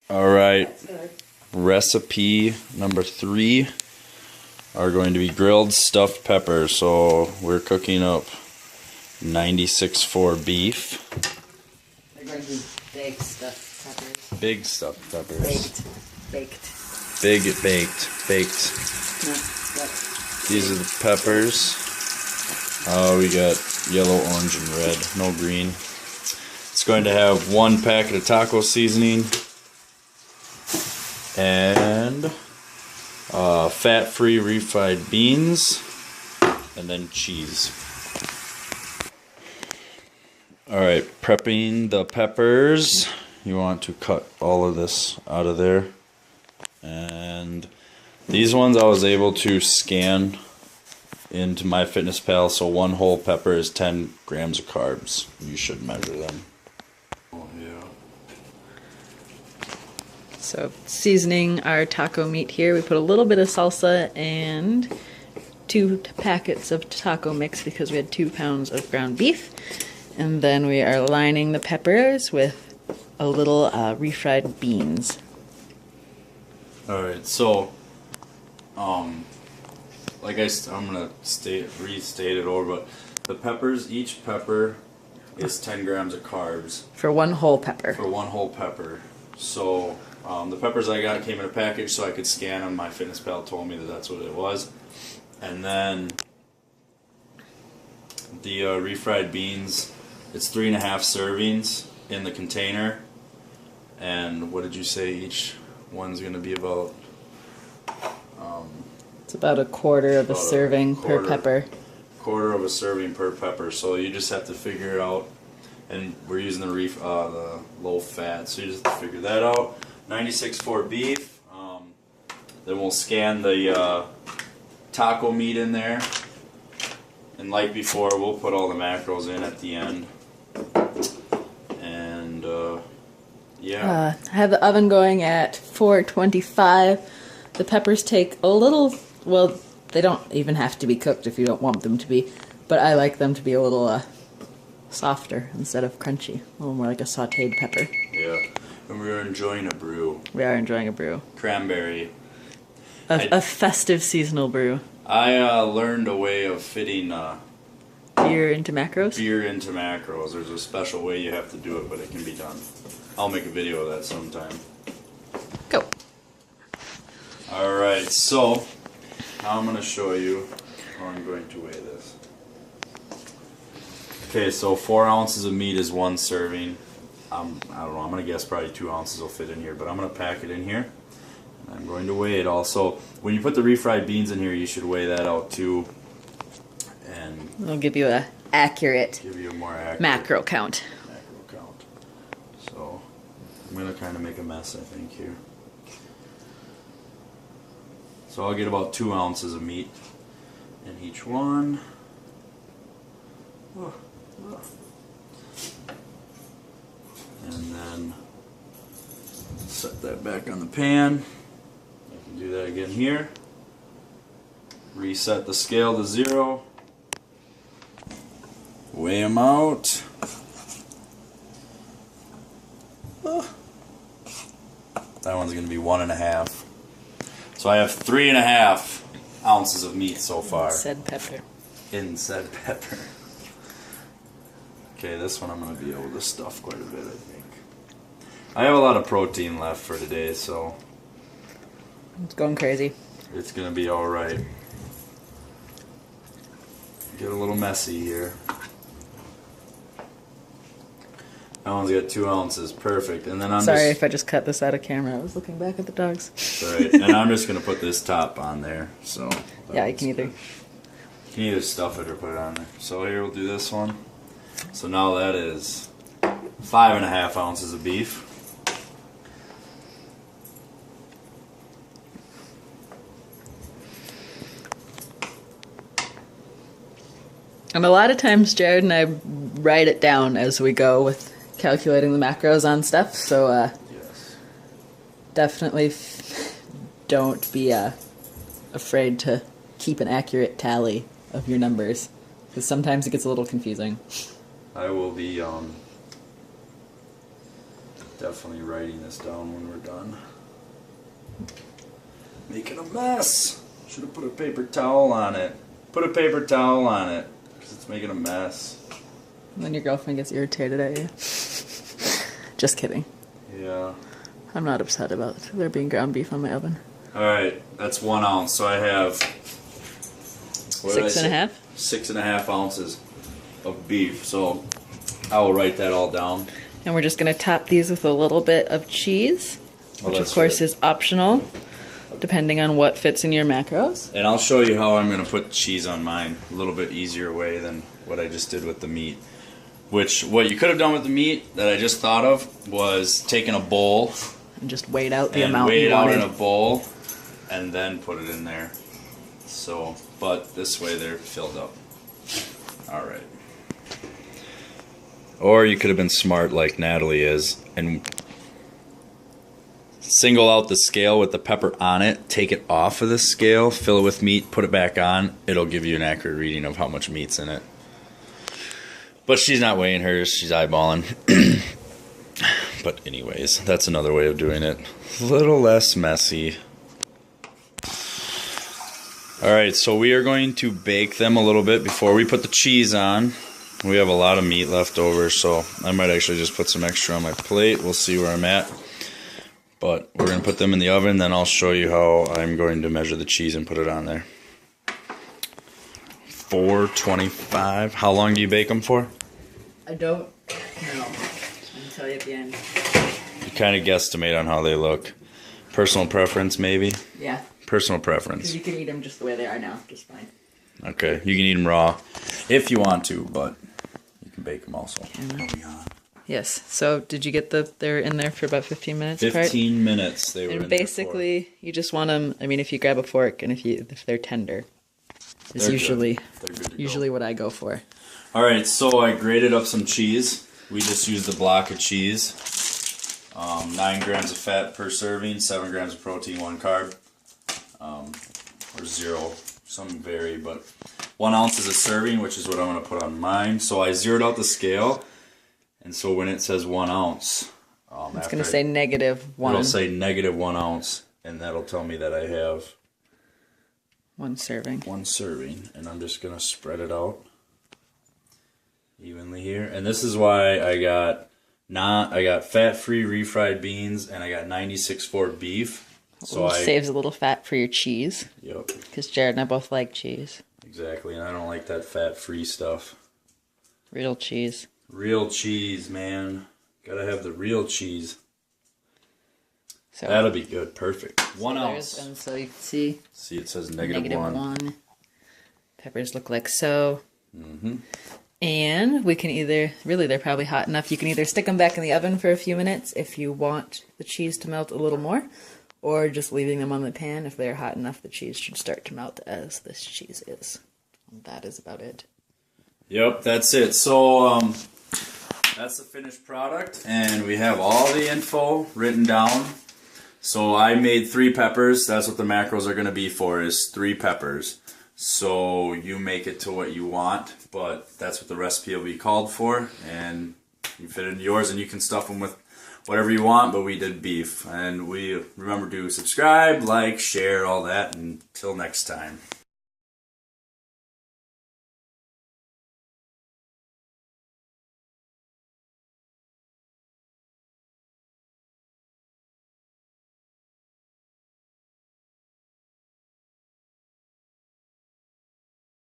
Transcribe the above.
All right, recipe number 3 are going to be grilled stuffed peppers. So we're cooking up 96.4 beef. They're going to be big stuffed peppers. Big stuffed peppers. Baked. Big baked. No, yep. These are the peppers. We got yellow, orange, and red. No green. It's going to have 1 packet of taco seasoning and fat-free refried beans, and then cheese. Alright, prepping the peppers. You want to cut all of this out of there. And these ones I was able to scan into MyFitnessPal, so 1 whole pepper is 10 grams of carbs. You should measure them. Oh yeah. So seasoning our taco meat here, we put a little bit of salsa and 2 packets of taco mix because we had 2 pounds of ground beef. And then we are lining the peppers with a little refried beans. Alright, so like I'm gonna restate it over, but the peppers, each pepper is 10 grams of carbs. For 1 whole pepper. For 1 whole pepper. So the peppers I got came in a package so I could scan them. MyFitnessPal told me that that's what it was. And then the refried beans, it's 3.5 servings in the container. And what did you say each one's gonna be about? It's about a quarter of a serving per pepper. Quarter of a serving per pepper. So you just have to figure out, and we're using the low fat, so you just have to figure that out. 96.4 beef. Then we'll scan the taco meat in there, and like before, we'll put all the macros in at the end. And yeah. I have the oven going at 425. The peppers take a little, well, they don't even have to be cooked if you don't want them to be, but I like them to be a little softer instead of crunchy. A little more like a sauteed pepper. Yeah. And we're enjoying a brew. We are enjoying a brew. Cranberry. A festive seasonal brew. I learned a way of fitting beer into macros? Beer into macros. There's a special way you have to do it, but it can be done. I'll make a video of that sometime. Go. Alright, so now I'm going to show you how I'm going to weigh this. Okay, so 4 ounces of meat is 1 serving. I don't know, I'm going to guess probably 2 ounces will fit in here, but I'm going to pack it in here. I'm going to weigh it all. So when you put the refried beans in here, you should weigh that out too. And it'll give you a accurate more accurate macro count. So I'm going to kind of make a mess, I think, here. So I'll get about 2 ounces of meat in each one. And then set that back on the pan. I can do that again here. Reset the scale to 0. Weigh them out. That one's going to be 1.5. So I have 3.5 ounces of meat so far. In said pepper. Okay, this one I'm going to be able to stuff quite a bit, I think. I have a lot of protein left for today, so it's going crazy. It's going to be alright. Get a little messy here. That one's got 2 ounces, perfect. And then I'm sorry if I just cut this out of camera. I was looking back at the dogs. Alright, and I'm just going to put this top on there. So yeah, you can either stuff it or put it on there. So here we'll do this one. So now that is 5.5 ounces of beef. And a lot of times Jared and I write it down as we go with calculating the macros on stuff, so yes. Definitely don't be afraid to keep an accurate tally of your numbers, because sometimes it gets a little confusing. I will be Definitely writing this down when we're done. Making a mess. Should have put a paper towel on it. Put a paper towel on it, because it's making a mess. And then your girlfriend gets irritated at you. Just kidding. Yeah. I'm not upset about there being ground beef on my oven. Alright, that's 1 ounce. So I have... what did I say? 6.5? 6.5 ounces of beef. So I will write that all down. And we're just going to top these with a little bit of cheese, Oh, which of that's course right. is optional, depending on what fits in your macros. And I'll show you how I'm going to put cheese on mine. A little bit easier way than what I just did with the meat. Which, what you could have done with the meat that I just thought of was taking a bowl And just weighed out the and amount weigh you it out wanted. in a bowl and then put it in there. So, but this way they're filled up. Alright. Or you could have been smart like Natalie is and single out the scale with the pepper on it, take it off of the scale, fill it with meat, put it back on. It'll give you an accurate reading of how much meat's in it. But she's not weighing hers, she's eyeballing. But anyways, that's another way of doing it. A little less messy. Alright, so we are going to bake them a little bit before we put the cheese on. We have a lot of meat left over, so I might actually just put some extra on my plate. We'll see where I'm at. But we're going to put them in the oven, then I'll show you how I'm going to measure the cheese and put it on there. 425. How long do you bake them for? I don't know. I'll tell you at the end. You kind of guesstimate on how they look. Personal preference, maybe? Yeah. Personal preference. Because you can eat them just the way they are now, just fine. Okay, you can eat them raw if you want to, but you can bake them also. Yes. So did you get they're in there for about 15 minutes apart? 15 minutes they were in And there basically, you just want them, I mean, if you grab a fork and if they're tender, is They're usually good. They're good to go. usually what I go for. Alright, so I grated up some cheese. We just used a block of cheese. 9 grams of fat per serving, 7 grams of protein, 1 carb. Or 0. Some vary, but 1 ounce is a serving, which is what I'm going to put on mine. So I zeroed out the scale, and so when it says 1 ounce, It's going to say -1. it'll say -1 ounce, and that'll tell me that I have 1 serving. 1 serving, and I'm just going to spread it out evenly here. And this is why I got fat-free refried beans, and I got 96.4 beef. So Saves a little fat for your cheese. Yep. Because Jared and I both like cheese. Exactly, and I don't like that fat-free stuff. Real cheese. Real cheese, man. Gotta have the real cheese. So That'll be good. Perfect. 1 there's- ounce. And so you can see See, it says -1. -1. Peppers look like so. Mm-hmm. And we can either, really they're probably hot enough, you can either stick them back in the oven for a few minutes if you want the cheese to melt a little more, or just leaving them on the pan. If they're hot enough, the cheese should start to melt as this cheese is. And that is about it. Yep, that's it. So, that's the finished product, and we have all the info written down. So I made 3 peppers. That's what the macros are going to be for, is 3 peppers. So you make it to what you want, but that's what the recipe will be called for, and you fit it into yours, and you can stuff them with whatever you want, but we did beef. And we remember to subscribe, like, share, all that, and until next time.